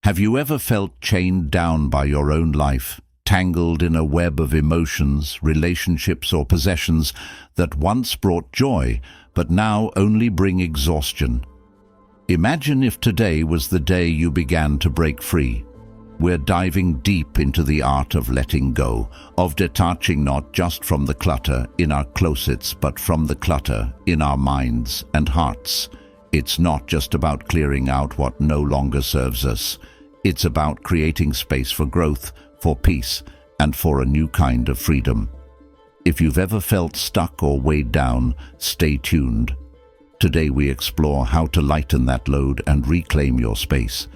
Have you ever felt chained down by your own life, tangled in a web of emotions, relationships or possessions that once brought joy, but now only bring exhaustion? Imagine if today was the day you began to break free. We're diving deep into the art of letting go, of detaching not just from the clutter in our closets, but from the clutter in our minds and hearts. It's not just about clearing out what no longer serves us. It's about creating space for growth, for peace, and for a new kind of freedom. If you've ever felt stuck or weighed down, stay tuned. Today we explore how to lighten that load and reclaim your space.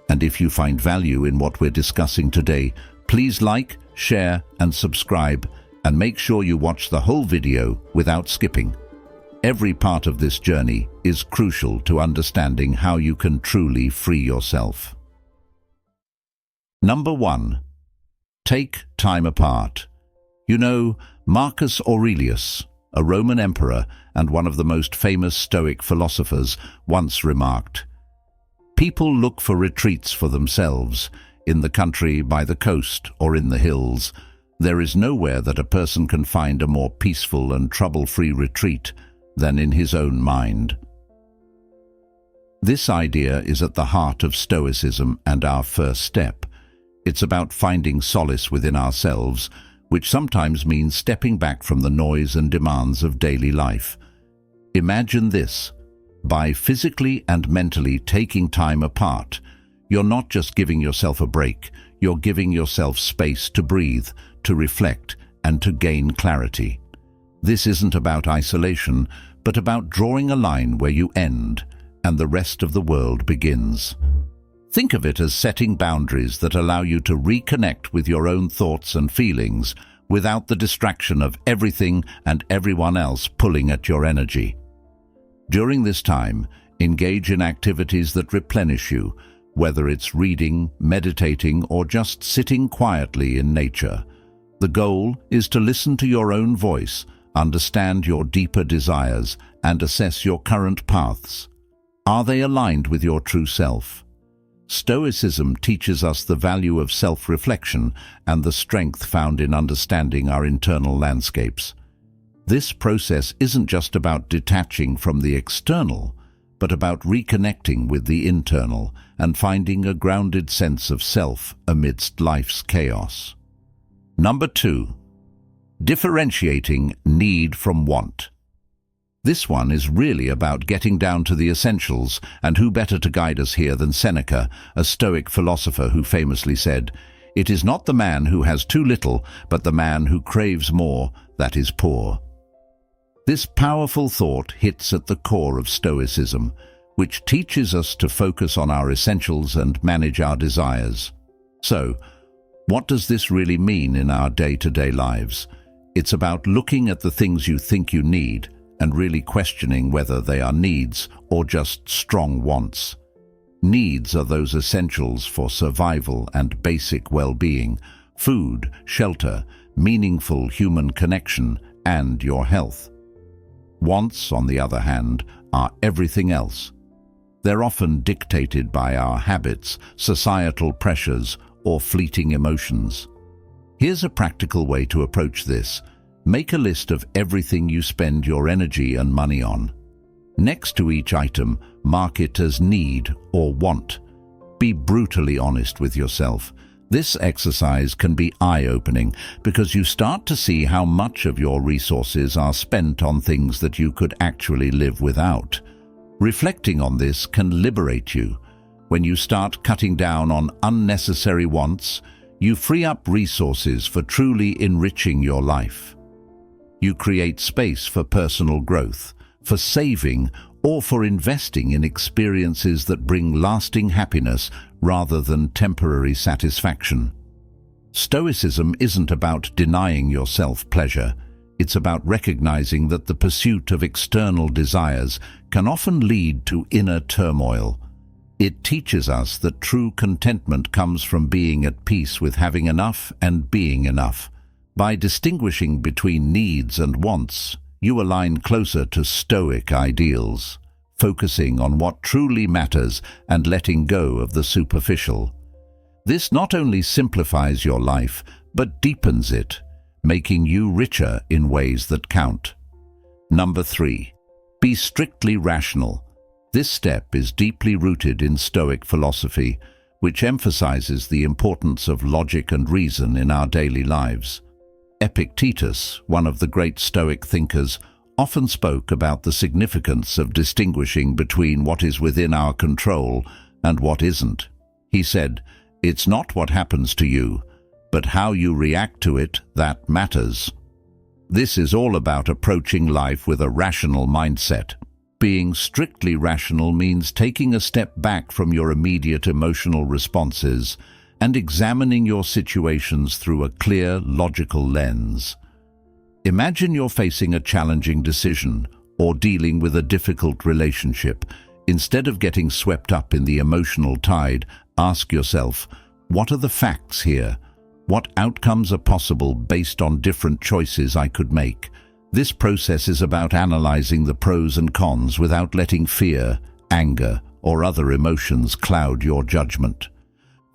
And if you find value in what we're discussing today, please like, share, and subscribe, and make sure you watch the whole video without skipping. Every part of this journey is crucial to understanding how you can truly free yourself. Number 1. Take time apart. You know, Marcus Aurelius, a Roman emperor and one of the most famous Stoic philosophers, once remarked, "People look for retreats for themselves, in the country, by the coast, or in the hills. There is nowhere that a person can find a more peaceful and trouble-free retreat than in his own mind." This idea is at the heart of Stoicism and our first step. It's about finding solace within ourselves, which sometimes means stepping back from the noise and demands of daily life. Imagine this. By physically and mentally taking time apart, you're not just giving yourself a break, you're giving yourself space to breathe, to reflect, and to gain clarity. This isn't about isolation, but about drawing a line where you end and the rest of the world begins. Think of it as setting boundaries that allow you to reconnect with your own thoughts and feelings without the distraction of everything and everyone else pulling at your energy. During this time, engage in activities that replenish you, whether it's reading, meditating, or just sitting quietly in nature. The goal is to listen to your own voice, understand your deeper desires, and assess your current paths. Are they aligned with your true self? Stoicism teaches us the value of self-reflection and the strength found in understanding our internal landscapes. This process isn't just about detaching from the external, but about reconnecting with the internal and finding a grounded sense of self amidst life's chaos. Number 2. Differentiating need from want. This one is really about getting down to the essentials, and who better to guide us here than Seneca, a Stoic philosopher who famously said, "It is not the man who has too little, but the man who craves more that is poor." This powerful thought hits at the core of Stoicism, which teaches us to focus on our essentials and manage our desires. So, what does this really mean in our day-to-day lives? It's about looking at the things you think you need and really questioning whether they are needs or just strong wants. Needs are those essentials for survival and basic well-being: food, shelter, meaningful human connection, and your health. Wants, on the other hand, are everything else. They're often dictated by our habits, societal pressures, or fleeting emotions. Here's a practical way to approach this. Make a list of everything you spend your energy and money on. Next to each item, mark it as need or want. Be brutally honest with yourself. This exercise can be eye-opening because you start to see how much of your resources are spent on things that you could actually live without. Reflecting on this can liberate you. When you start cutting down on unnecessary wants, you free up resources for truly enriching your life. You create space for personal growth, for saving, or for investing in experiences that bring lasting happiness rather than temporary satisfaction. Stoicism isn't about denying yourself pleasure. It's about recognizing that the pursuit of external desires can often lead to inner turmoil. It teaches us that true contentment comes from being at peace with having enough and being enough. By distinguishing between needs and wants, you align closer to Stoic ideals. focusing on what truly matters and letting go of the superficial. This not only simplifies your life, but deepens it, making you richer in ways that count. Number 3. Be strictly rational. This step is deeply rooted in Stoic philosophy, which emphasizes the importance of logic and reason in our daily lives. Epictetus, one of the great Stoic thinkers, often spoke about the significance of distinguishing between what is within our control and what isn't. He said, "It's not what happens to you, but how you react to it that matters." This is all about approaching life with a rational mindset. Being strictly rational means taking a step back from your immediate emotional responses and examining your situations through a clear, logical lens. Imagine you're facing a challenging decision or dealing with a difficult relationship. Instead of getting swept up in the emotional tide, ask yourself, what are the facts here? What outcomes are possible based on different choices I could make? This process is about analyzing the pros and cons without letting fear, anger, or other emotions cloud your judgment.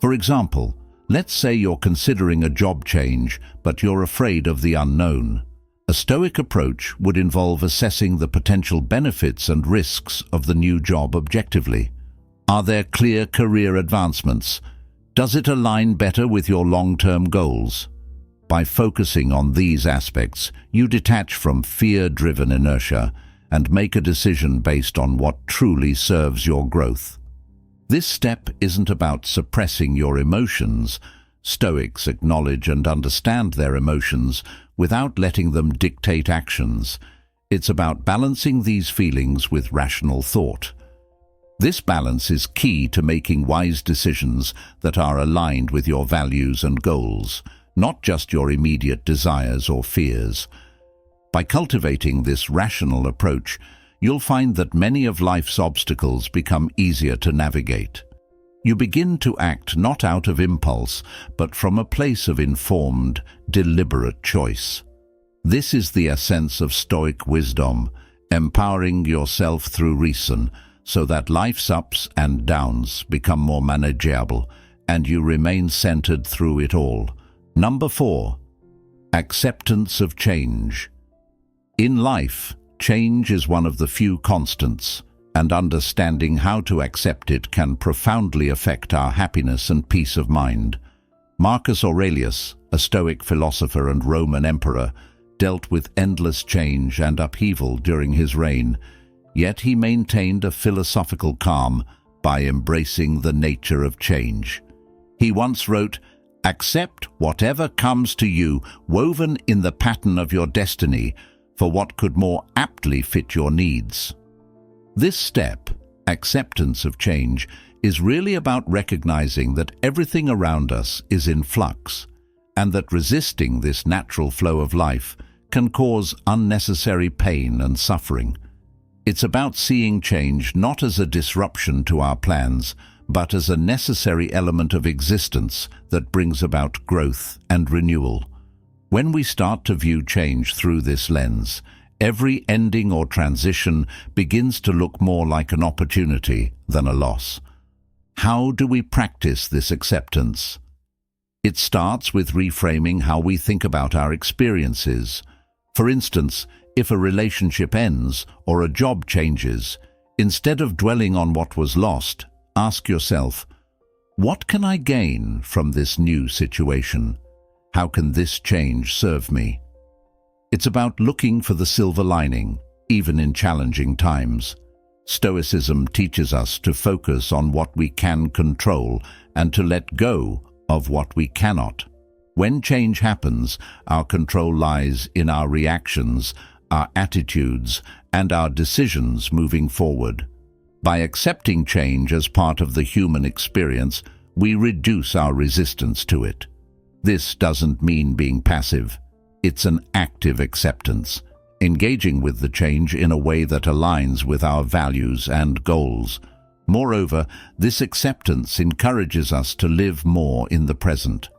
For example, let's say you're considering a job change, but you're afraid of the unknown. A Stoic approach would involve assessing the potential benefits and risks of the new job objectively. Are there clear career advancements? Does it align better with your long-term goals? By focusing on these aspects, you detach from fear-driven inertia and make a decision based on what truly serves your growth. This step isn't about suppressing your emotions. Stoics acknowledge and understand their emotions without letting them dictate actions. It's about balancing these feelings with rational thought. This balance is key to making wise decisions that are aligned with your values and goals, not just your immediate desires or fears. By cultivating this rational approach, you'll find that many of life's obstacles become easier to navigate. You begin to act not out of impulse, but from a place of informed, deliberate choice. This is the essence of Stoic wisdom, empowering yourself through reason, so that life's ups and downs become more manageable, and you remain centered through it all. Number 4. Acceptance of change. In life, change is one of the few constants, and understanding how to accept it can profoundly affect our happiness and peace of mind. Marcus Aurelius, a Stoic philosopher and Roman emperor, dealt with endless change and upheaval during his reign, yet he maintained a philosophical calm by embracing the nature of change. He once wrote, "Accept whatever comes to you, woven in the pattern of your destiny, for what could more aptly fit your needs." This step, acceptance of change, is really about recognizing that everything around us is in flux, and that resisting this natural flow of life can cause unnecessary pain and suffering. It's about seeing change not as a disruption to our plans, but as a necessary element of existence that brings about growth and renewal. When we start to view change through this lens, every ending or transition begins to look more like an opportunity than a loss. How do we practice this acceptance? It starts with reframing how we think about our experiences. For instance, if a relationship ends or a job changes, instead of dwelling on what was lost, ask yourself, what can I gain from this new situation? How can this change serve me? It's about looking for the silver lining, even in challenging times. Stoicism teaches us to focus on what we can control and to let go of what we cannot. When change happens, our control lies in our reactions, our attitudes, and our decisions moving forward. By accepting change as part of the human experience, we reduce our resistance to it. This doesn't mean being passive. It's an active acceptance, engaging with the change in a way that aligns with our values and goals. Moreover, this acceptance encourages us to live more in the present.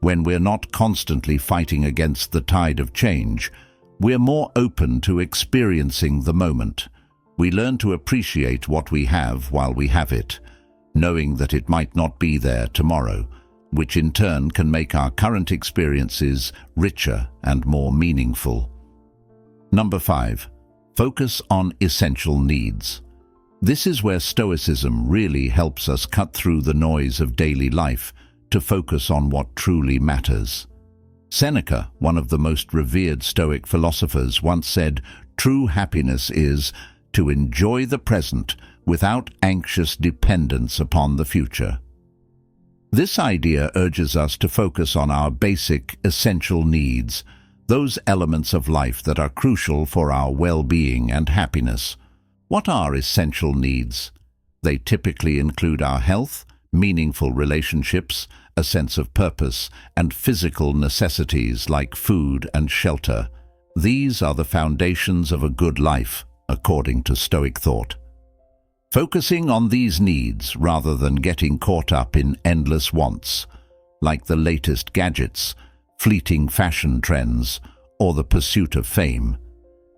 When we're not constantly fighting against the tide of change, we're more open to experiencing the moment. We learn to appreciate what we have while we have it, knowing that it might not be there tomorrow, which in turn can make our current experiences richer and more meaningful. Number 5. Focus on essential needs. This is where Stoicism really helps us cut through the noise of daily life to focus on what truly matters. Seneca, one of the most revered Stoic philosophers, once said, "True happiness is to enjoy the present without anxious dependence upon the future." This idea urges us to focus on our basic, essential needs, those elements of life that are crucial for our well-being and happiness. What are essential needs? They typically include our health, meaningful relationships, a sense of purpose, and physical necessities like food and shelter. These are the foundations of a good life, according to Stoic thought. Focusing on these needs rather than getting caught up in endless wants, like the latest gadgets, fleeting fashion trends, or the pursuit of fame,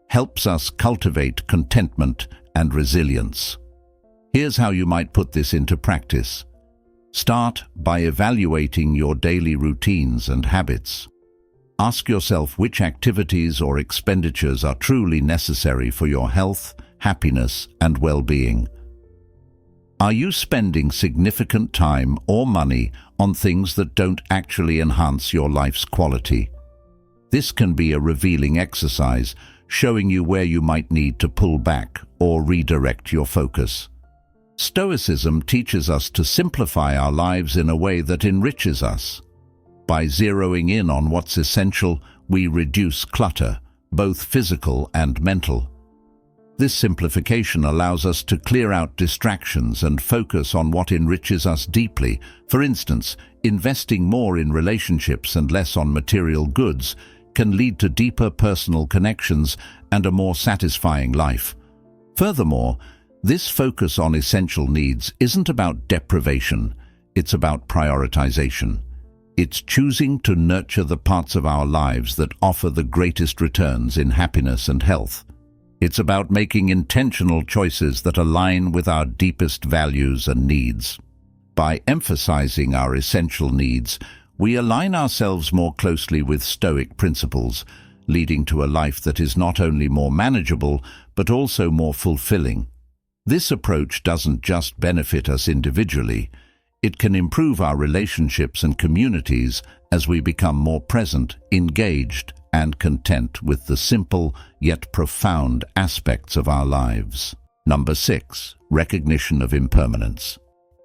helps us cultivate contentment and resilience. Here's how you might put this into practice. Start by evaluating your daily routines and habits. Ask yourself which activities or expenditures are truly necessary for your health, happiness, and well-being. Are you spending significant time or money on things that don't actually enhance your life's quality? This can be a revealing exercise, showing you where you might need to pull back or redirect your focus. Stoicism teaches us to simplify our lives in a way that enriches us. By zeroing in on what's essential, we reduce clutter, both physical and mental. This simplification allows us to clear out distractions and focus on what enriches us deeply. For instance, investing more in relationships and less on material goods can lead to deeper personal connections and a more satisfying life. Furthermore, this focus on essential needs isn't about deprivation, it's about prioritization. It's choosing to nurture the parts of our lives that offer the greatest returns in happiness and health. It's about making intentional choices that align with our deepest values and needs. By emphasizing our essential needs, we align ourselves more closely with Stoic principles, leading to a life that is not only more manageable, but also more fulfilling. This approach doesn't just benefit us individually, it can improve our relationships and communities as we become more present, engaged, and content with the simple yet profound aspects of our lives. Number 6. Recognition of impermanence.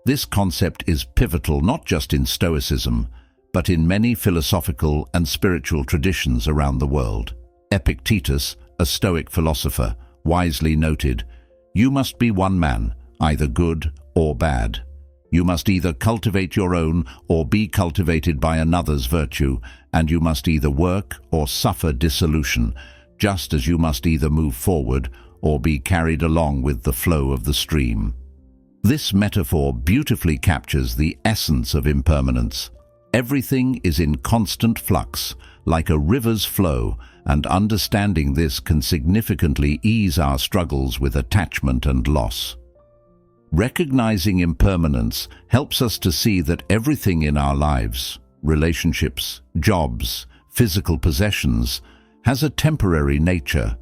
This concept is pivotal not just in Stoicism, but in many philosophical and spiritual traditions around the world. Epictetus, a Stoic philosopher, wisely noted, "You must be one man, either good or bad. You must either cultivate your own or be cultivated by another's virtue, and you must either work or suffer dissolution, just as you must either move forward or be carried along with the flow of the stream." This metaphor beautifully captures the essence of impermanence. Everything is in constant flux, like a river's flow, and understanding this can significantly ease our struggles with attachment and loss. Recognizing impermanence helps us to see that everything in our lives, relationships, jobs, physical possessions, has a temporary nature.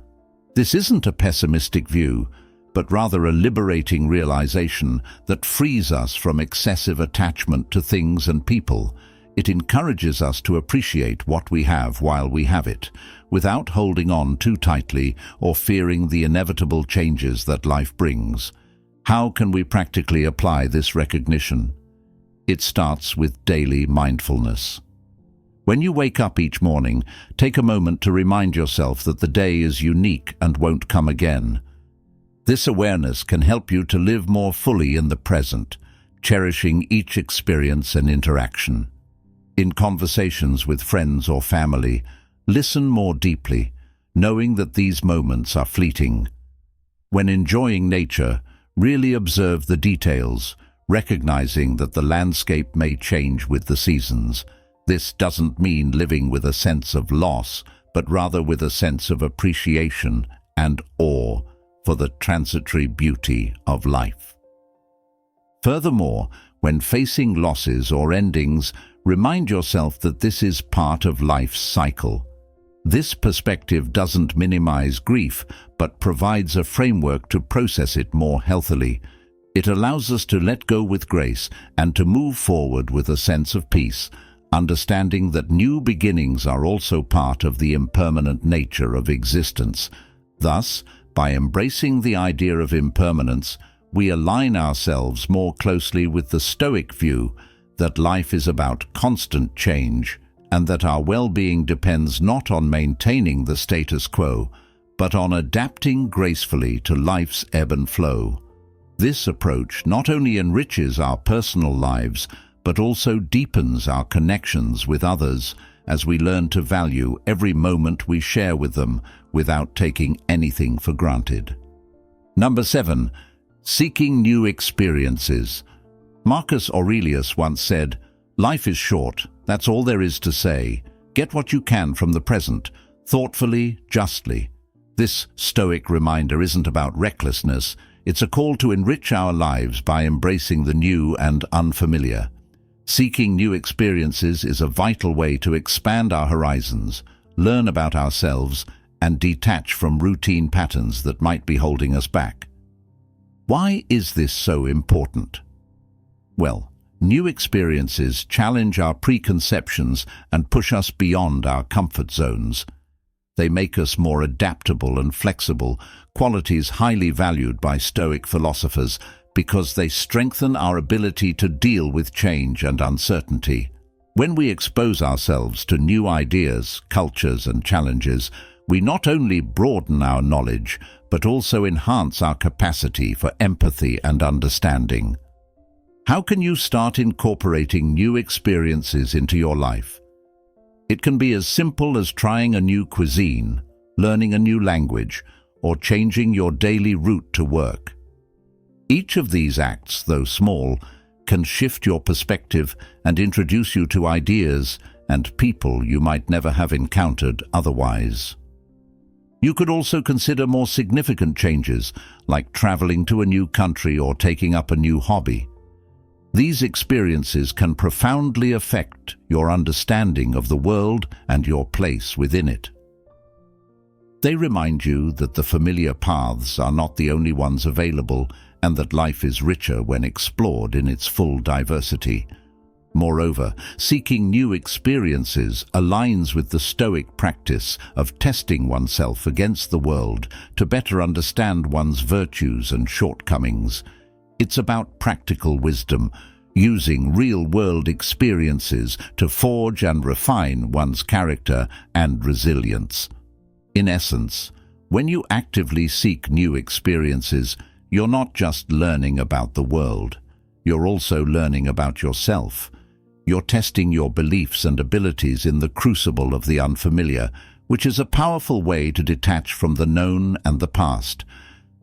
This isn't a pessimistic view, but rather a liberating realization that frees us from excessive attachment to things and people. It encourages us to appreciate what we have while we have it, without holding on too tightly or fearing the inevitable changes that life brings. How can we practically apply this recognition? It starts with daily mindfulness. When you wake up each morning, take a moment to remind yourself that the day is unique and won't come again. This awareness can help you to live more fully in the present, cherishing each experience and interaction. In conversations with friends or family, listen more deeply, knowing that these moments are fleeting. When enjoying nature, really observe the details, recognizing that the landscape may change with the seasons. This doesn't mean living with a sense of loss, but rather with a sense of appreciation and awe for the transitory beauty of life. Furthermore, when facing losses or endings, remind yourself that this is part of life's cycle. This perspective doesn't minimize grief, but provides a framework to process it more healthily. It allows us to let go with grace and to move forward with a sense of peace, understanding that new beginnings are also part of the impermanent nature of existence. Thus, by embracing the idea of impermanence, we align ourselves more closely with the Stoic view that life is about constant change and that our well-being depends not on maintaining the status quo, but on adapting gracefully to life's ebb and flow. This approach not only enriches our personal lives, but also deepens our connections with others as we learn to value every moment we share with them without taking anything for granted. Number 7. Seeking new experiences. Marcus Aurelius once said, "Life is short, that's all there is to say. Get what you can from the present, thoughtfully, justly." This Stoic reminder isn't about recklessness, it's a call to enrich our lives by embracing the new and unfamiliar. Seeking new experiences is a vital way to expand our horizons, learn about ourselves, and detach from routine patterns that might be holding us back. Why is this so important? Well, new experiences challenge our preconceptions and push us beyond our comfort zones. They make us more adaptable and flexible, qualities highly valued by Stoic philosophers because they strengthen our ability to deal with change and uncertainty. When we expose ourselves to new ideas, cultures, and challenges, we not only broaden our knowledge, but also enhance our capacity for empathy and understanding. How can you start incorporating new experiences into your life? It can be as simple as trying a new cuisine, learning a new language, or changing your daily route to work. Each of these acts, though small, can shift your perspective and introduce you to ideas and people you might never have encountered otherwise. You could also consider more significant changes, like traveling to a new country or taking up a new hobby. These experiences can profoundly affect your understanding of the world and your place within it. They remind you that the familiar paths are not the only ones available and that life is richer when explored in its full diversity. Moreover, seeking new experiences aligns with the Stoic practice of testing oneself against the world to better understand one's virtues and shortcomings. It's about practical wisdom, using real-world experiences to forge and refine one's character and resilience. In essence, when you actively seek new experiences, you're not just learning about the world, you're also learning about yourself. You're testing your beliefs and abilities in the crucible of the unfamiliar, which is a powerful way to detach from the known and the past.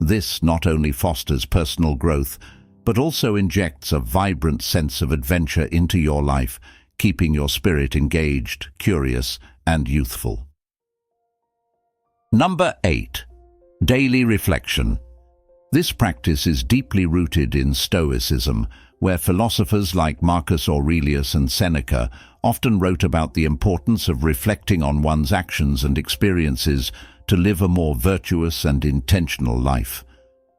This not only fosters personal growth, but also injects a vibrant sense of adventure into your life, keeping your spirit engaged, curious, and youthful. Number 8. Daily reflection. This practice is deeply rooted in Stoicism, where philosophers like Marcus Aurelius and Seneca often wrote about the importance of reflecting on one's actions and experiences to live a more virtuous and intentional life.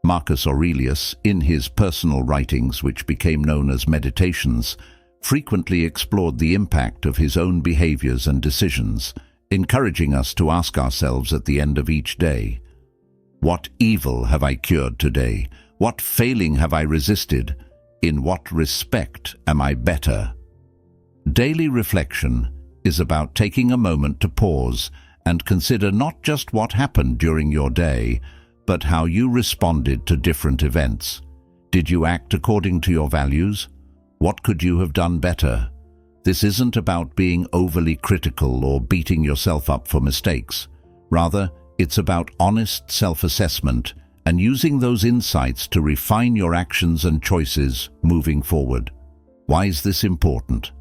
Marcus Aurelius, in his personal writings, which became known as Meditations, frequently explored the impact of his own behaviors and decisions, encouraging us to ask ourselves at the end of each day, "What evil have I cured today? What failing have I resisted? In what respect am I better?" Daily reflection is about taking a moment to pause and consider not just what happened during your day, but how you responded to different events. Did you act according to your values? What could you have done better? This isn't about being overly critical or beating yourself up for mistakes. Rather, it's about honest self-assessment and using those insights to refine your actions and choices moving forward. Why is this important?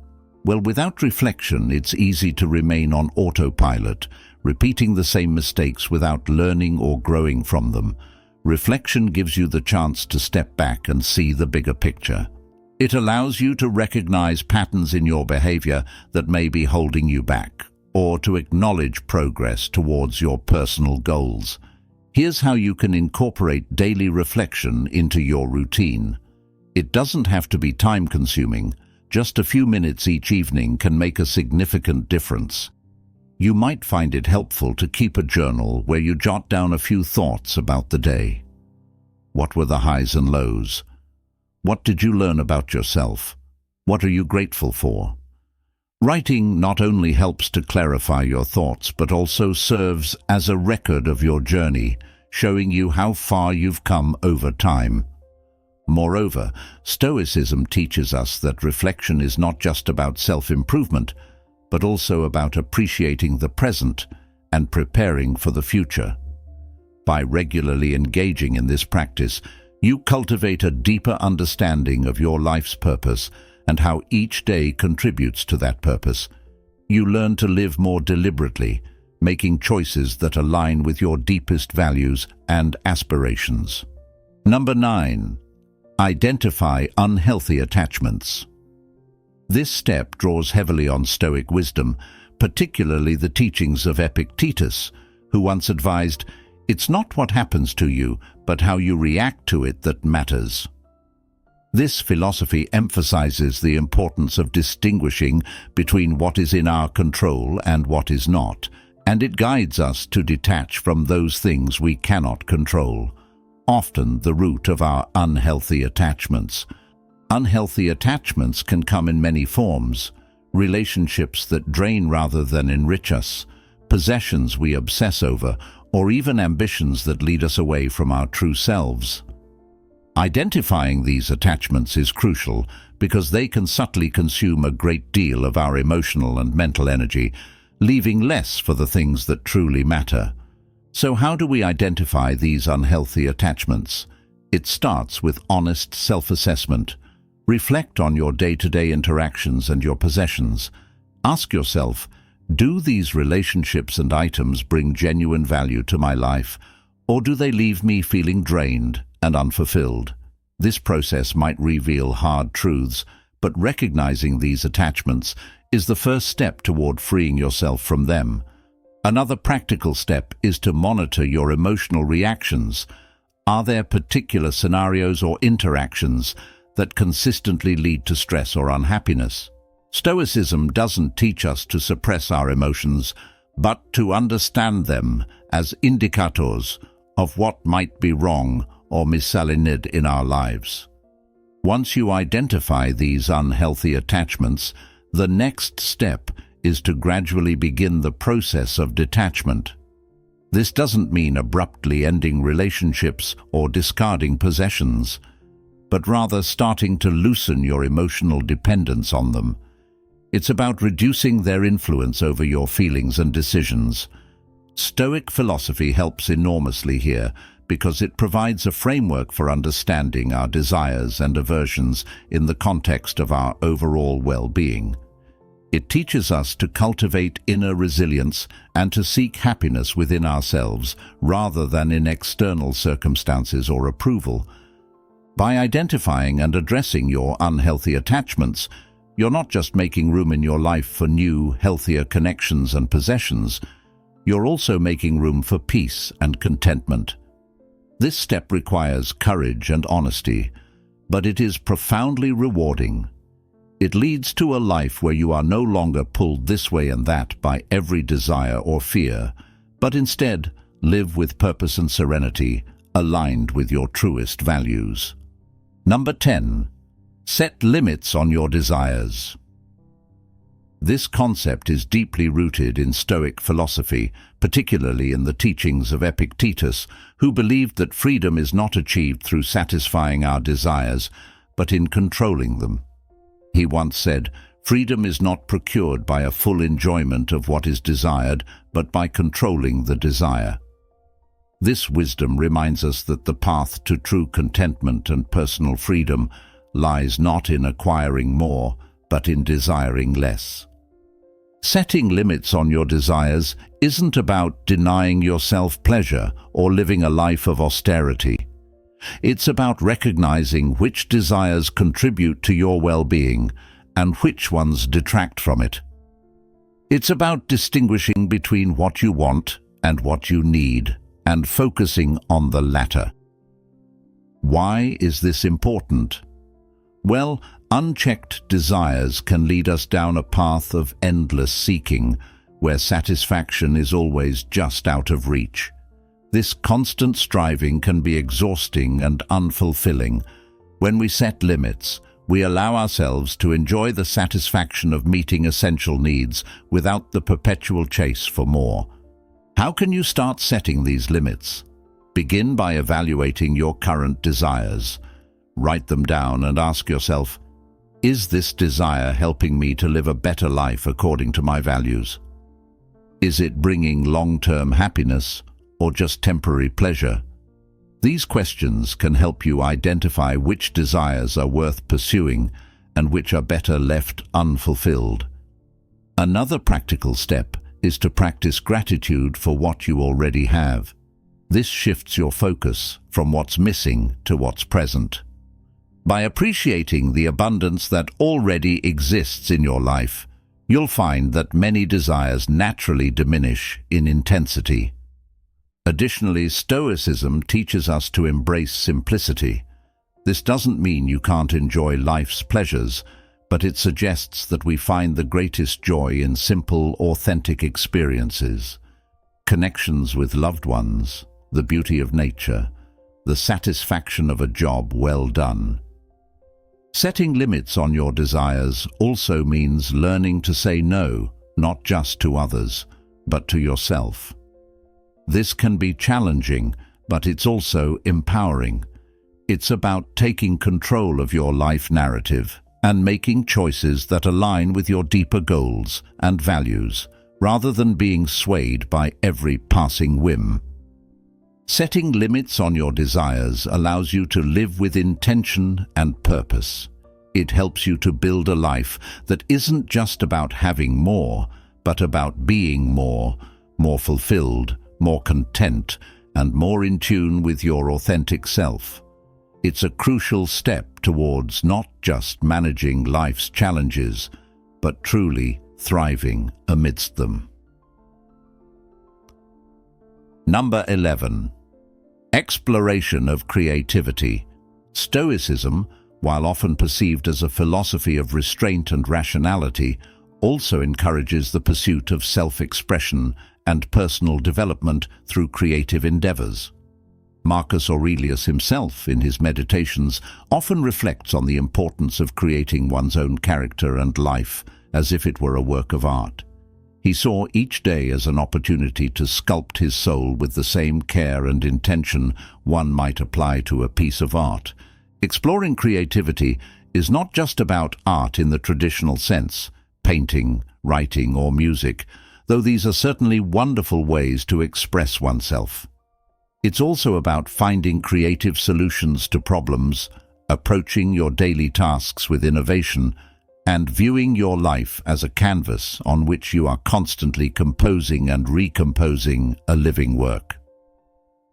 Well, without reflection, it's easy to remain on autopilot, repeating the same mistakes without learning or growing from them. Reflection gives you the chance to step back and see the bigger picture. It allows you to recognize patterns in your behavior that may be holding you back, or to acknowledge progress towards your personal goals. Here's how you can incorporate daily reflection into your routine. It doesn't have to be time-consuming. Just a few minutes each evening can make a significant difference. You might find it helpful to keep a journal where you jot down a few thoughts about the day. What were the highs and lows? What did you learn about yourself? What are you grateful for? Writing not only helps to clarify your thoughts, but also serves as a record of your journey, showing you how far you've come over time. Moreover, Stoicism teaches us that reflection is not just about self-improvement, but also about appreciating the present and preparing for the future. By regularly engaging in this practice, you cultivate a deeper understanding of your life's purpose and how each day contributes to that purpose. You learn to live more deliberately, making choices that align with your deepest values and aspirations. Number 9. Identify unhealthy attachments. This step draws heavily on Stoic wisdom, particularly the teachings of Epictetus, who once advised, "It's not what happens to you, but how you react to it that matters." This philosophy emphasizes the importance of distinguishing between what is in our control and what is not, and it guides us to detach from those things we cannot control, often the root of our unhealthy attachments. Unhealthy attachments can come in many forms: relationships that drain rather than enrich us, possessions we obsess over, or even ambitions that lead us away from our true selves. Identifying these attachments is crucial because they can subtly consume a great deal of our emotional and mental energy, leaving less for the things that truly matter. So how do we identify these unhealthy attachments? It starts with honest self-assessment. Reflect on your day-to-day interactions and your possessions. Ask yourself, do these relationships and items bring genuine value to my life, or do they leave me feeling drained and unfulfilled? This process might reveal hard truths, but recognizing these attachments is the first step toward freeing yourself from them. Another practical step is to monitor your emotional reactions. Are there particular scenarios or interactions that consistently lead to stress or unhappiness? Stoicism doesn't teach us to suppress our emotions, but to understand them as indicators of what might be wrong or misaligned in our lives. Once you identify these unhealthy attachments, the next step is to gradually begin the process of detachment. This doesn't mean abruptly ending relationships or discarding possessions, but rather starting to loosen your emotional dependence on them. It's about reducing their influence over your feelings and decisions. Stoic philosophy helps enormously here because it provides a framework for understanding our desires and aversions in the context of our overall well-being. It teaches us to cultivate inner resilience and to seek happiness within ourselves rather than in external circumstances or approval. By identifying and addressing your unhealthy attachments, you're not just making room in your life for new, healthier connections and possessions, you're also making room for peace and contentment. This step requires courage and honesty, but it is profoundly rewarding. It leads to a life where you are no longer pulled this way and that by every desire or fear, but instead live with purpose and serenity, aligned with your truest values. Number 10. Set limits on your desires. This concept is deeply rooted in Stoic philosophy, particularly in the teachings of Epictetus, who believed that freedom is not achieved through satisfying our desires, but in controlling them. He once said, "Freedom is not procured by a full enjoyment of what is desired, but by controlling the desire." This wisdom reminds us that the path to true contentment and personal freedom lies not in acquiring more, but in desiring less. Setting limits on your desires isn't about denying yourself pleasure or living a life of austerity. It's about recognizing which desires contribute to your well-being and which ones detract from it. It's about distinguishing between what you want and what you need, and focusing on the latter. Why is this important? Well, unchecked desires can lead us down a path of endless seeking, where satisfaction is always just out of reach. This constant striving can be exhausting and unfulfilling. When we set limits, we allow ourselves to enjoy the satisfaction of meeting essential needs without the perpetual chase for more. How can you start setting these limits? Begin by evaluating your current desires. Write them down and ask yourself, is this desire helping me to live a better life according to my values? Is it bringing long-term happiness or just temporary pleasure? These questions can help you identify which desires are worth pursuing and which are better left unfulfilled. Another practical step is to practice gratitude for what you already have. This shifts your focus from what's missing to what's present. By appreciating the abundance that already exists in your life, you'll find that many desires naturally diminish in intensity. Additionally, Stoicism teaches us to embrace simplicity. This doesn't mean you can't enjoy life's pleasures, but it suggests that we find the greatest joy in simple, authentic experiences. Connections with loved ones, the beauty of nature, the satisfaction of a job well done. Setting limits on your desires also means learning to say no, not just to others, but to yourself. This can be challenging, but it's also empowering. It's about taking control of your life narrative and making choices that align with your deeper goals and values, rather than being swayed by every passing whim. Setting limits on your desires allows you to live with intention and purpose. It helps you to build a life that isn't just about having more, but about being more fulfilled, more content, and more in tune with your authentic self. It's a crucial step towards not just managing life's challenges, but truly thriving amidst them. Number 11. Exploration of creativity. Stoicism, while often perceived as a philosophy of restraint and rationality, also encourages the pursuit of self-expression and personal development through creative endeavors. Marcus Aurelius himself, in his Meditations, often reflects on the importance of creating one's own character and life as if it were a work of art. He saw each day as an opportunity to sculpt his soul with the same care and intention one might apply to a piece of art. Exploring creativity is not just about art in the traditional sense, painting, writing, or music, though these are certainly wonderful ways to express oneself. It's also about finding creative solutions to problems, approaching your daily tasks with innovation, and viewing your life as a canvas on which you are constantly composing and recomposing a living work.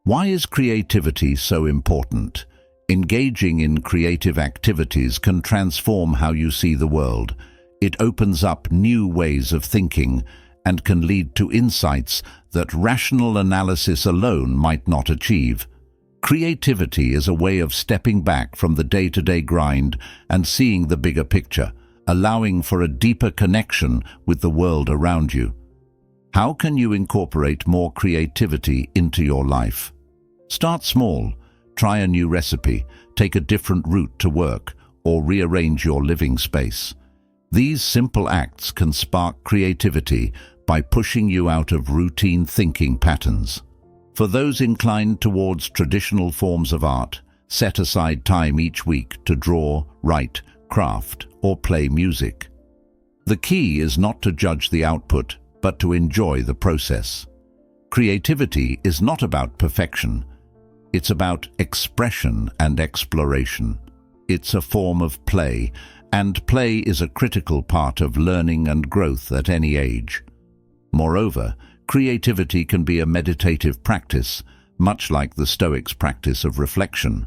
Why is creativity so important? Engaging in creative activities can transform how you see the world. It opens up new ways of thinking and can lead to insights that rational analysis alone might not achieve. Creativity is a way of stepping back from the day-to-day grind and seeing the bigger picture, allowing for a deeper connection with the world around you. How can you incorporate more creativity into your life? Start small. Try a new recipe, take a different route to work, or rearrange your living space. These simple acts can spark creativity by pushing you out of routine thinking patterns. For those inclined towards traditional forms of art, set aside time each week to draw, write, craft, or play music. The key is not to judge the output, but to enjoy the process. Creativity is not about perfection. It's about expression and exploration. It's a form of play, and play is a critical part of learning and growth at any age. Moreover, creativity can be a meditative practice, much like the Stoics' practice of reflection.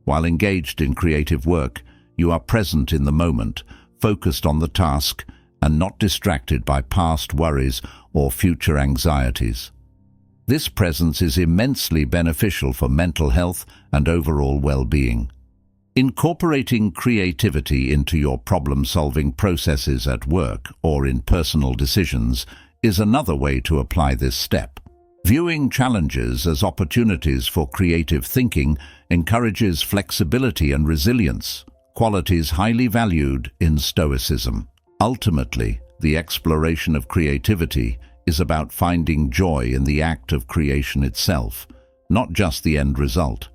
While engaged in creative work, you are present in the moment, focused on the task, and not distracted by past worries or future anxieties. This presence is immensely beneficial for mental health and overall well-being. Incorporating creativity into your problem-solving processes at work or in personal decisions is another way to apply this step. Viewing challenges as opportunities for creative thinking encourages flexibility and resilience, qualities highly valued in Stoicism. Ultimately, the exploration of creativity is about finding joy in the act of creation itself, not just the end result.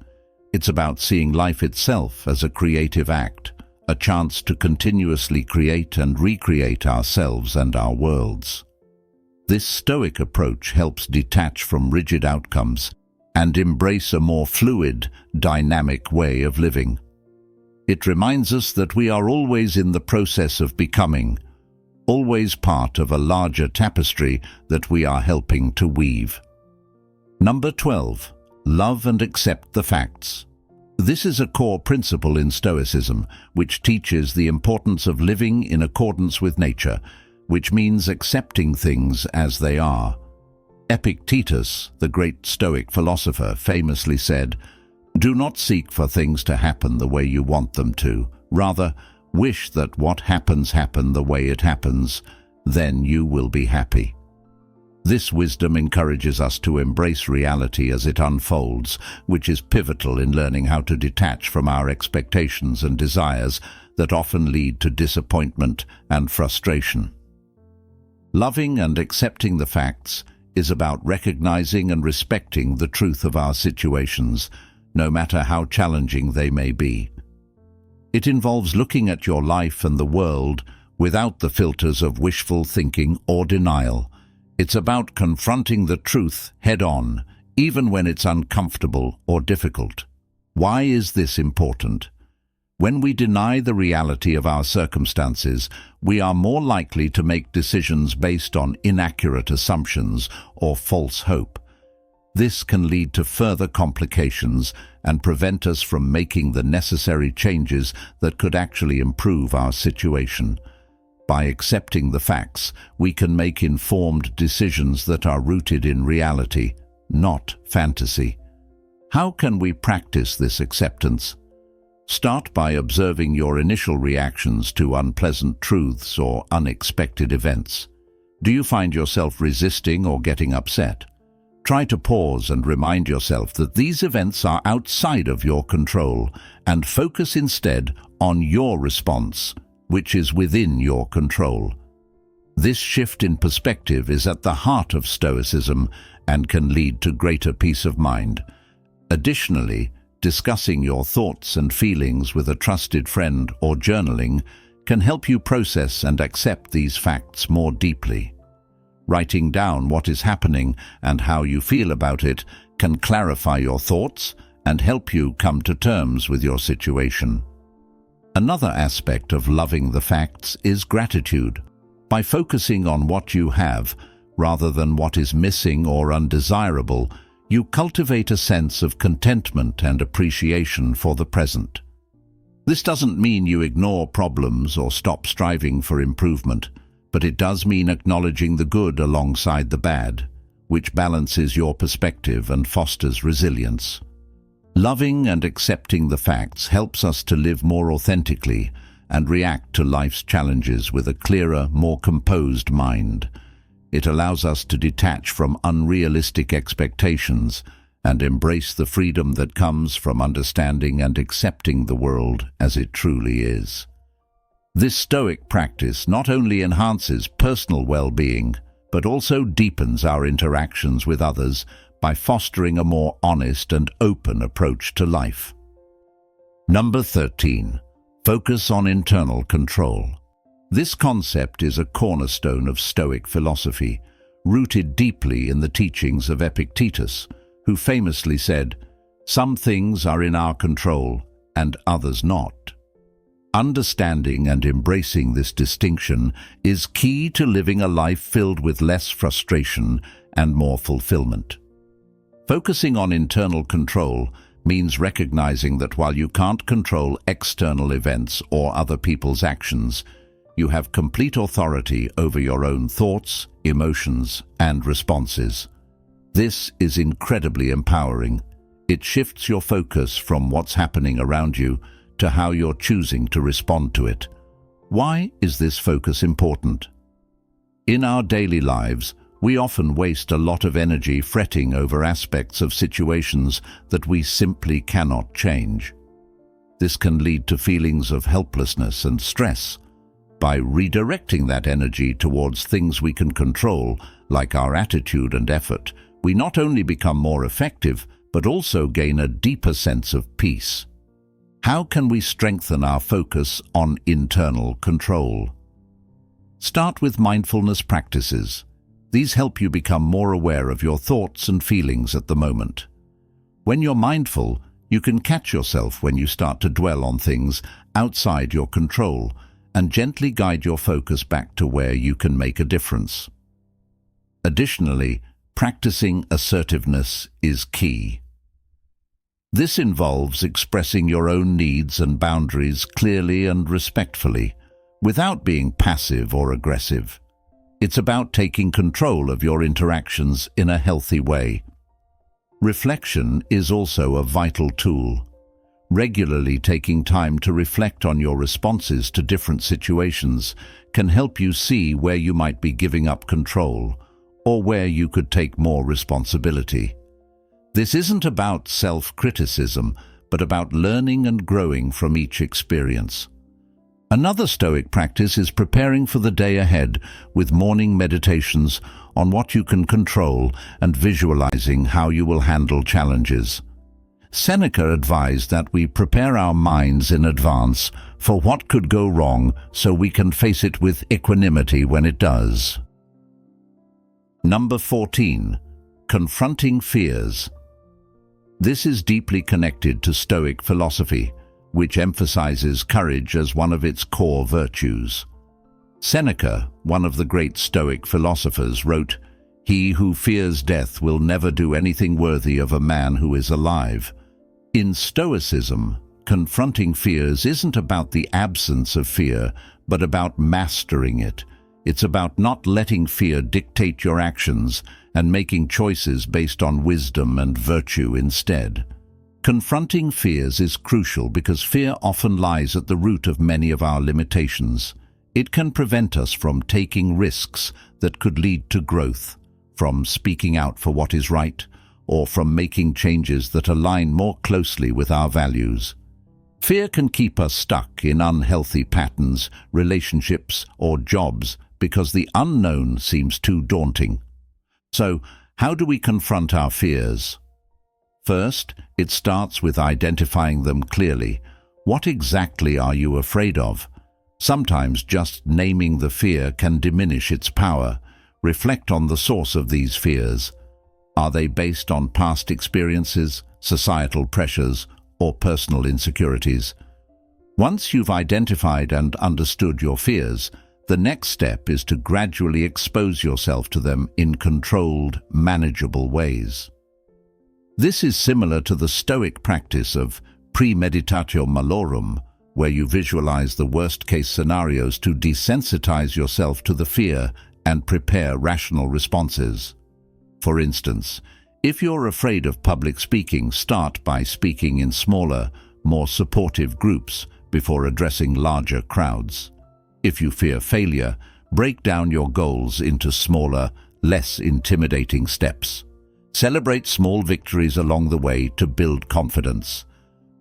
It's about seeing life itself as a creative act, a chance to continuously create and recreate ourselves and our worlds. This Stoic approach helps detach from rigid outcomes and embrace a more fluid, dynamic way of living. It reminds us that we are always in the process of becoming, always part of a larger tapestry that we are helping to weave. Number 12. Love and accept the facts. This is a core principle in Stoicism, which teaches the importance of living in accordance with nature, which means accepting things as they are. Epictetus, the great Stoic philosopher, famously said, "Do not seek for things to happen the way you want them to. Rather, wish that what happens happen the way it happens. Then you will be happy." This wisdom encourages us to embrace reality as it unfolds, which is pivotal in learning how to detach from our expectations and desires that often lead to disappointment and frustration. Loving and accepting the facts is about recognizing and respecting the truth of our situations, no matter how challenging they may be. It involves looking at your life and the world without the filters of wishful thinking or denial. It's about confronting the truth head-on, even when it's uncomfortable or difficult. Why is this important? When we deny the reality of our circumstances, we are more likely to make decisions based on inaccurate assumptions or false hope. This can lead to further complications and prevent us from making the necessary changes that could actually improve our situation. By accepting the facts, we can make informed decisions that are rooted in reality, not fantasy. How can we practice this acceptance? Start by observing your initial reactions to unpleasant truths or unexpected events. Do you find yourself resisting or getting upset? Try to pause and remind yourself that these events are outside of your control and focus instead on your response, which is within your control. This shift in perspective is at the heart of Stoicism and can lead to greater peace of mind. Additionally, discussing your thoughts and feelings with a trusted friend or journaling can help you process and accept these facts more deeply. Writing down what is happening and how you feel about it can clarify your thoughts and help you come to terms with your situation. Another aspect of loving the facts is gratitude. By focusing on what you have, rather than what is missing or undesirable, you cultivate a sense of contentment and appreciation for the present. This doesn't mean you ignore problems or stop striving for improvement, but it does mean acknowledging the good alongside the bad, which balances your perspective and fosters resilience. Loving and accepting the facts helps us to live more authentically and react to life's challenges with a clearer, more composed mind. It allows us to detach from unrealistic expectations and embrace the freedom that comes from understanding and accepting the world as it truly is. This Stoic practice not only enhances personal well-being, but also deepens our interactions with others by fostering a more honest and open approach to life. Number 13. Focus on internal control. This concept is a cornerstone of Stoic philosophy, rooted deeply in the teachings of Epictetus, who famously said, "Some things are in our control and others not." Understanding and embracing this distinction is key to living a life filled with less frustration and more fulfillment. Focusing on internal control means recognizing that while you can't control external events or other people's actions, you have complete authority over your own thoughts, emotions, and responses. This is incredibly empowering. It shifts your focus from what's happening around you to how you're choosing to respond to it. Why is this focus important? In our daily lives, we often waste a lot of energy fretting over aspects of situations that we simply cannot change. This can lead to feelings of helplessness and stress. By redirecting that energy towards things we can control, like our attitude and effort, we not only become more effective, but also gain a deeper sense of peace. How can we strengthen our focus on internal control? Start with mindfulness practices. These help you become more aware of your thoughts and feelings at the moment. When you're mindful, you can catch yourself when you start to dwell on things outside your control and gently guide your focus back to where you can make a difference. Additionally, practicing assertiveness is key. This involves expressing your own needs and boundaries clearly and respectfully, without being passive or aggressive. It's about taking control of your interactions in a healthy way. Reflection is also a vital tool. Regularly taking time to reflect on your responses to different situations can help you see where you might be giving up control or where you could take more responsibility. This isn't about self-criticism, but about learning and growing from each experience. Another Stoic practice is preparing for the day ahead with morning meditations on what you can control and visualizing how you will handle challenges. Seneca advised that we prepare our minds in advance for what could go wrong so we can face it with equanimity when it does. Number 14. Confronting Fears. This is deeply connected to Stoic philosophy, which emphasizes courage as one of its core virtues. Seneca, one of the great Stoic philosophers, wrote, "He who fears death will never do anything worthy of a man who is alive." In Stoicism, confronting fears isn't about the absence of fear, but about mastering it. It's about not letting fear dictate your actions and making choices based on wisdom and virtue instead. Confronting fears is crucial because fear often lies at the root of many of our limitations. It can prevent us from taking risks that could lead to growth, from speaking out for what is right, or from making changes that align more closely with our values. Fear can keep us stuck in unhealthy patterns, relationships, or jobs because the unknown seems too daunting. So, how do we confront our fears? First, it starts with identifying them clearly. What exactly are you afraid of? Sometimes just naming the fear can diminish its power. Reflect on the source of these fears. Are they based on past experiences, societal pressures, or personal insecurities? Once you've identified and understood your fears, the next step is to gradually expose yourself to them in controlled, manageable ways. This is similar to the Stoic practice of premeditatio malorum, where you visualize the worst-case scenarios to desensitize yourself to the fear and prepare rational responses. For instance, if you're afraid of public speaking, start by speaking in smaller, more supportive groups before addressing larger crowds. If you fear failure, break down your goals into smaller, less intimidating steps. Celebrate small victories along the way to build confidence.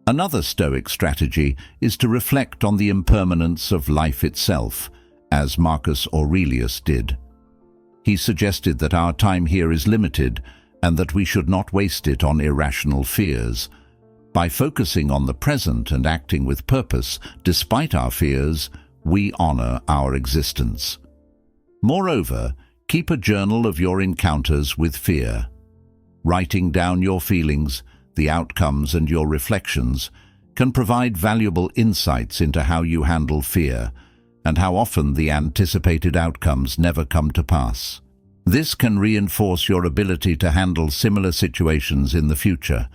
Another Stoic strategy is to reflect on the impermanence of life itself, as Marcus Aurelius did. He suggested that our time here is limited and that we should not waste it on irrational fears. By focusing on the present and acting with purpose, despite our fears, we honor our existence. Moreover, keep a journal of your encounters with fear. Writing down your feelings, the outcomes, and your reflections can provide valuable insights into how you handle fear and how often the anticipated outcomes never come to pass. This can reinforce your ability to handle similar situations in the future.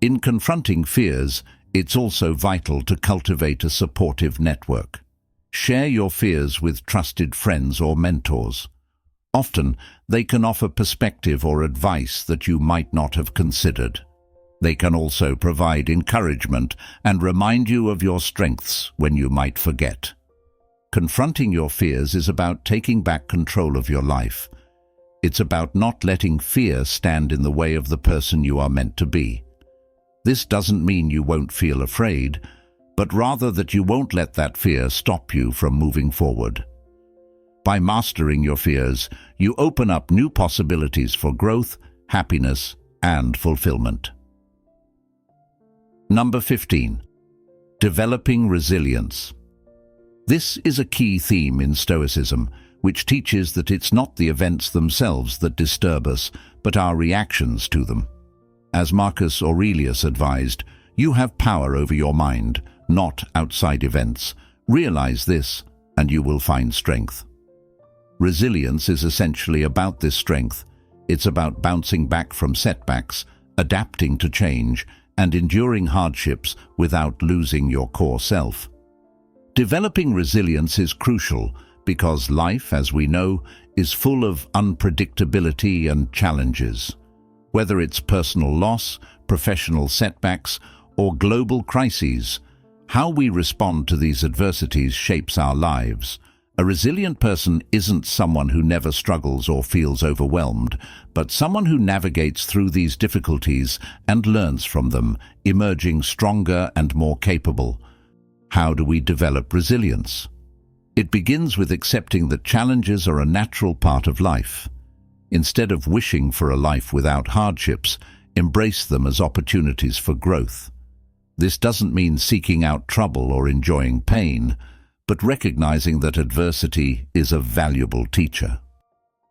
In confronting fears, it's also vital to cultivate a supportive network. Share your fears with trusted friends or mentors. Often, they can offer perspective or advice that you might not have considered. They can also provide encouragement and remind you of your strengths when you might forget. Confronting your fears is about taking back control of your life. It's about not letting fear stand in the way of the person you are meant to be. This doesn't mean you won't feel afraid, but rather that you won't let that fear stop you from moving forward. By mastering your fears, you open up new possibilities for growth, happiness, and fulfillment. Number 15. Developing resilience. This is a key theme in Stoicism, which teaches that it's not the events themselves that disturb us, but our reactions to them. As Marcus Aurelius advised, you have power over your mind, not outside events. Realize this, and you will find strength. Resilience is essentially about this strength. It's about bouncing back from setbacks, adapting to change, and enduring hardships without losing your core self. Developing resilience is crucial because life, as we know, is full of unpredictability and challenges. Whether it's personal loss, professional setbacks, or global crises, how we respond to these adversities shapes our lives. A resilient person isn't someone who never struggles or feels overwhelmed, but someone who navigates through these difficulties and learns from them, emerging stronger and more capable. How do we develop resilience? It begins with accepting that challenges are a natural part of life. Instead of wishing for a life without hardships, embrace them as opportunities for growth. This doesn't mean seeking out trouble or enjoying pain, but recognizing that adversity is a valuable teacher.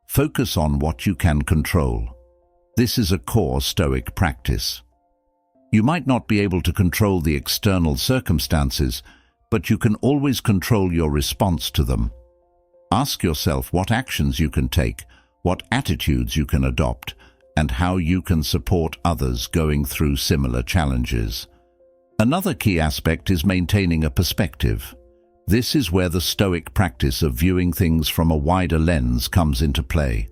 Focus on what you can control. This is a core Stoic practice. You might not be able to control the external circumstances, but you can always control your response to them. Ask yourself what actions you can take, what attitudes you can adopt, and how you can support others going through similar challenges. Another key aspect is maintaining a perspective. This is where the Stoic practice of viewing things from a wider lens comes into play.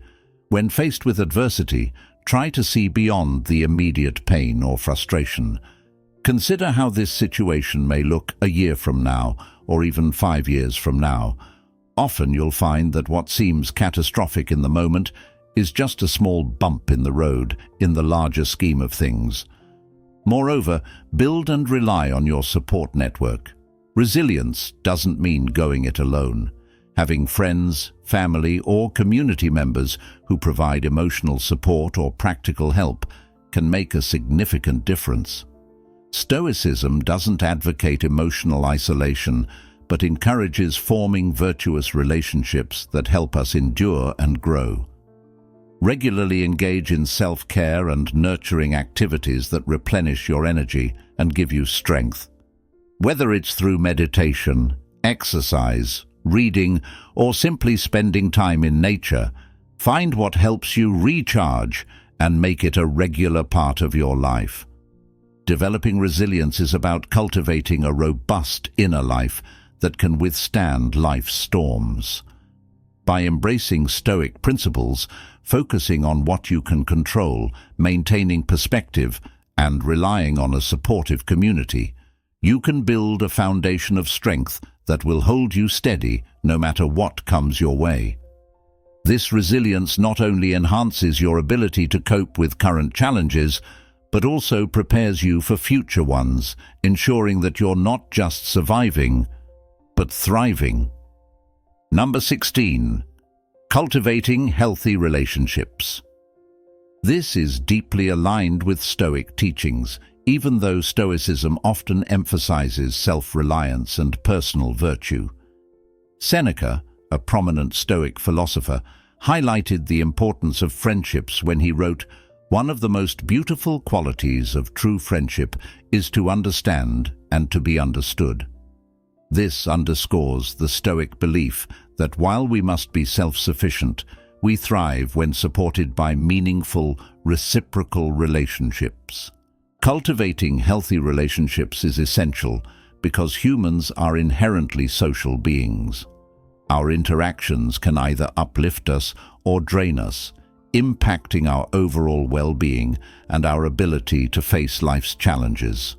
When faced with adversity, try to see beyond the immediate pain or frustration. Consider how this situation may look a year from now, or even 5 years from now. Often you'll find that what seems catastrophic in the moment is just a small bump in the road in the larger scheme of things. Moreover, build and rely on your support network. Resilience doesn't mean going it alone. Having friends, family, or community members who provide emotional support or practical help can make a significant difference. Stoicism doesn't advocate emotional isolation, but encourages forming virtuous relationships that help us endure and grow. Regularly engage in self-care and nurturing activities that replenish your energy and give you strength. Whether it's through meditation, exercise, reading, or simply spending time in nature, find what helps you recharge and make it a regular part of your life. Developing resilience is about cultivating a robust inner life that can withstand life's storms. By embracing Stoic principles, focusing on what you can control, maintaining perspective, and relying on a supportive community, you can build a foundation of strength that will hold you steady no matter what comes your way. This resilience not only enhances your ability to cope with current challenges, but also prepares you for future ones, ensuring that you're not just surviving, but thriving. Number 16. Cultivating healthy relationships. This is deeply aligned with Stoic teachings, even though Stoicism often emphasizes self-reliance and personal virtue. Seneca, a prominent Stoic philosopher, highlighted the importance of friendships when he wrote, One of the most beautiful qualities of true friendship is to understand and to be understood. This underscores the Stoic belief that while we must be self-sufficient, we thrive when supported by meaningful, reciprocal relationships. Cultivating healthy relationships is essential because humans are inherently social beings. Our interactions can either uplift us or drain us, impacting our overall well-being and our ability to face life's challenges.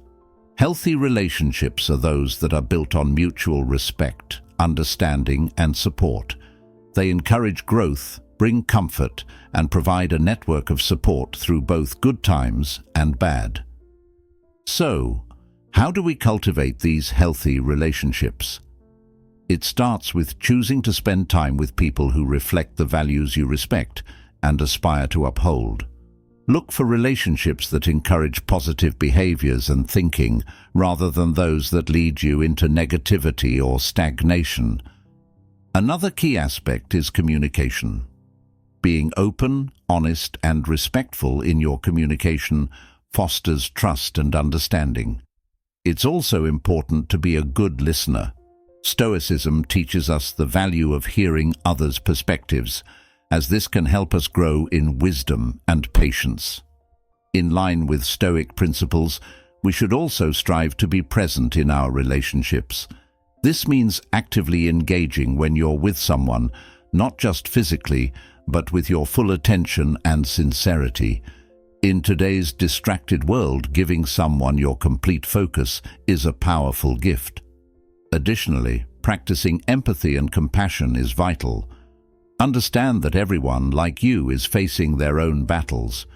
Healthy relationships are those that are built on mutual respect, understanding, and support. They encourage growth, bring comfort, and provide a network of support through both good times and bad. So, how do we cultivate these healthy relationships? It starts with choosing to spend time with people who reflect the values you respect and aspire to uphold. Look for relationships that encourage positive behaviors and thinking rather than those that lead you into negativity or stagnation. Another key aspect is communication. Being open, honest, and respectful in your communication fosters trust and understanding. It's also important to be a good listener. Stoicism teaches us the value of hearing others' perspectives, as this can help us grow in wisdom and patience. In line with Stoic principles, we should also strive to be present in our relationships. This means actively engaging when you're with someone, not just physically, but with your full attention and sincerity. In today's distracted world, giving someone your complete focus is a powerful gift. Additionally, practicing empathy and compassion is vital. Understand that everyone, like you, is facing their own battles.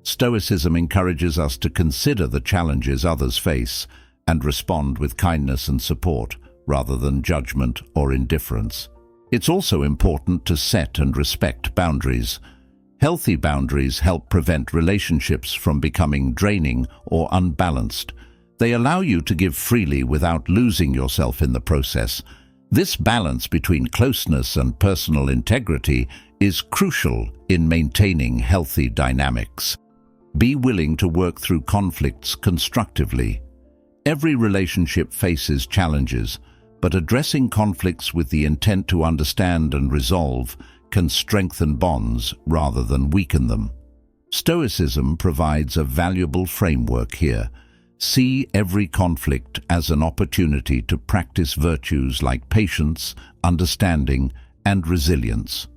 Stoicism encourages us to consider the challenges others face and respond with kindness and support, rather than judgment or indifference. It's also important to set and respect boundaries. Healthy boundaries help prevent relationships from becoming draining or unbalanced. They allow you to give freely without losing yourself in the process. This balance between closeness and personal integrity is crucial in maintaining healthy dynamics. Be willing to work through conflicts constructively. Every relationship faces challenges, but addressing conflicts with the intent to understand and resolve can strengthen bonds rather than weaken them. Stoicism provides a valuable framework here. See every conflict as an opportunity to practice virtues like patience, understanding, and resilience.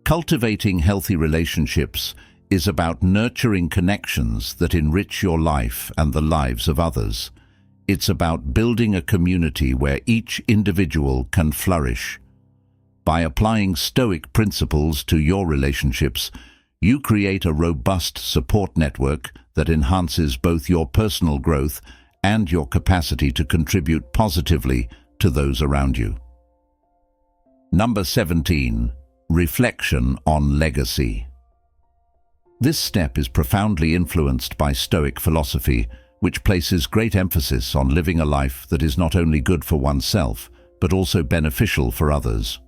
Cultivating healthy relationships is about nurturing connections that enrich your life and the lives of others. It's about building a community where each individual can flourish. By applying Stoic principles to your relationships, you create a robust support network that enhances both your personal growth and your capacity to contribute positively to those around you. Number 17. Reflection on legacy. This step is profoundly influenced by Stoic philosophy, which places great emphasis on living a life that is not only good for oneself, but also beneficial for others.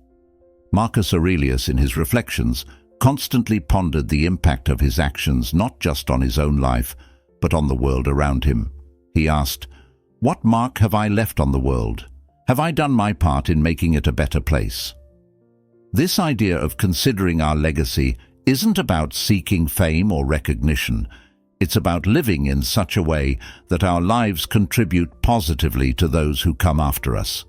Marcus Aurelius, in his Reflections, constantly pondered the impact of his actions not just on his own life, but on the world around him. He asked, "What mark have I left on the world? Have I done my part in making it a better place?" This idea of considering our legacy isn't about seeking fame or recognition. It's about living in such a way that our lives contribute positively to those who come after us.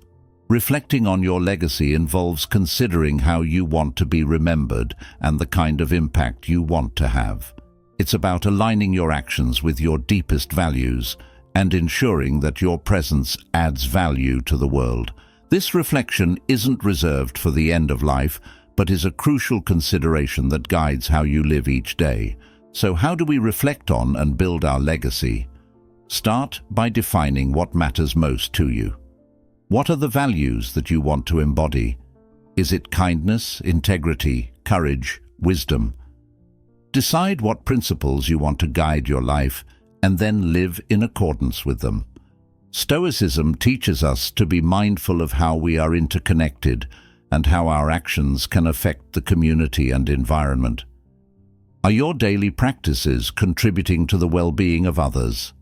Reflecting on your legacy involves considering how you want to be remembered and the kind of impact you want to have. It's about aligning your actions with your deepest values and ensuring that your presence adds value to the world. This reflection isn't reserved for the end of life, but is a crucial consideration that guides how you live each day. So how do we reflect on and build our legacy? Start by defining what matters most to you. What are the values that you want to embody? Is it kindness, integrity, courage, wisdom? Decide what principles you want to guide your life and then live in accordance with them. Stoicism teaches us to be mindful of how we are interconnected and how our actions can affect the community and environment. Are your daily practices contributing to the well-being of others?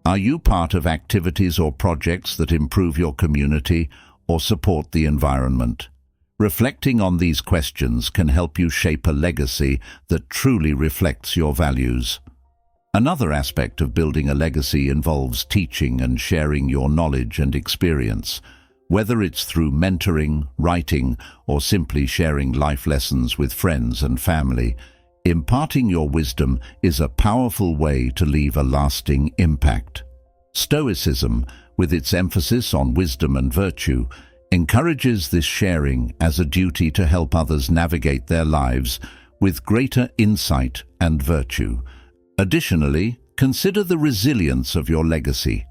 Are you part of activities or projects that improve your community or support the environment? Reflecting on these questions can help you shape a legacy that truly reflects your values. Another aspect of building a legacy involves teaching and sharing your knowledge and experience, whether it's through mentoring, writing, or simply sharing life lessons with friends and family. Imparting your wisdom is a powerful way to leave a lasting impact. Stoicism, with its emphasis on wisdom and virtue, encourages this sharing as a duty to help others navigate their lives with greater insight and virtue. Additionally, consider the resilience of your legacy.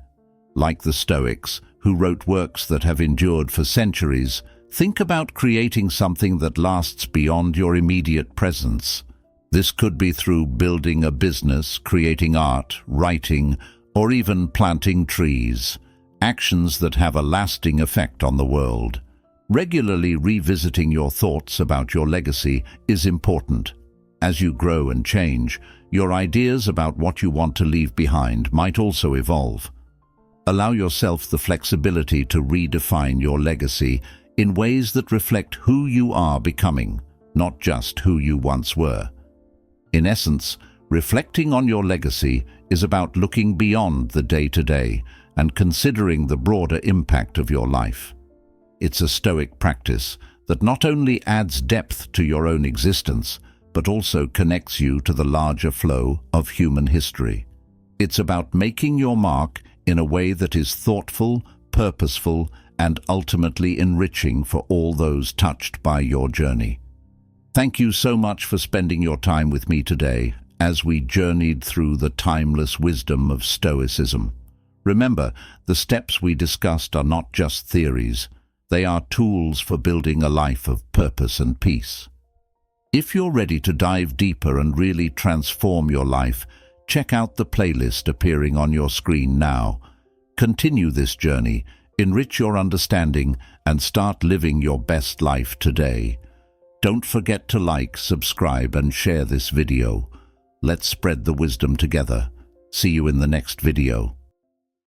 Like the Stoics, who wrote works that have endured for centuries, think about creating something that lasts beyond your immediate presence. This could be through building a business, creating art, writing, or even planting trees, actions that have a lasting effect on the world. Regularly revisiting your thoughts about your legacy is important. As you grow and change, your ideas about what you want to leave behind might also evolve. Allow yourself the flexibility to redefine your legacy in ways that reflect who you are becoming, not just who you once were. In essence, reflecting on your legacy is about looking beyond the day-to-day and considering the broader impact of your life. It's a Stoic practice that not only adds depth to your own existence, but also connects you to the larger flow of human history. It's about making your mark in a way that is thoughtful, purposeful, and ultimately enriching for all those touched by your journey. Thank you so much for spending your time with me today as we journeyed through the timeless wisdom of Stoicism. Remember, the steps we discussed are not just theories. They are tools for building a life of purpose and peace. If you're ready to dive deeper and really transform your life, check out the playlist appearing on your screen now. Continue this journey, enrich your understanding, and start living your best life today. Don't forget to like, subscribe, and share this video. Let's spread the wisdom together. See you in the next video.